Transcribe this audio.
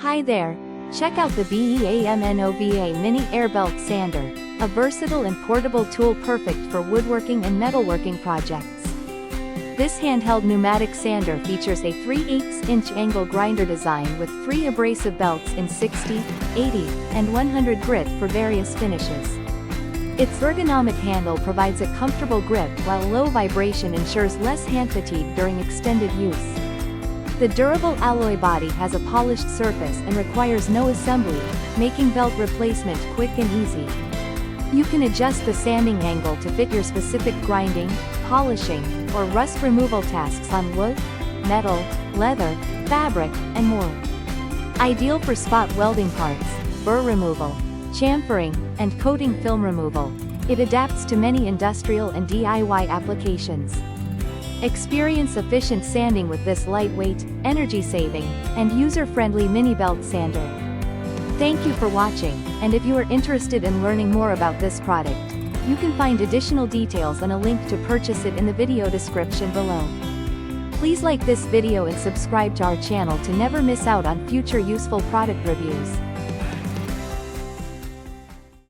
Hi there, check out the BEAMNOVA Mini Air Belt Sander, a versatile and portable tool perfect for woodworking and metalworking projects. This handheld pneumatic sander features a 3/8-inch angle grinder design with 3 abrasive belts in 60, 80, and 100 grit for various finishes. Its ergonomic handle provides a comfortable grip while low vibration ensures less hand fatigue during extended use. The durable alloy body has a polished surface and requires no assembly, making belt replacement quick and easy. You can adjust the sanding angle to fit your specific grinding, polishing, or rust removal tasks on wood, metal, leather, fabric, and more. Ideal for spot welding parts, burr removal, chamfering, and coating film removal, it adapts to many industrial and DIY applications. Experience efficient sanding with this lightweight, energy-saving, and user-friendly mini belt sander. Thank you for watching, and if you are interested in learning more about this product, you can find additional details and a link to purchase it in the video description below. Please like this video and subscribe to our channel to never miss out on future useful product reviews.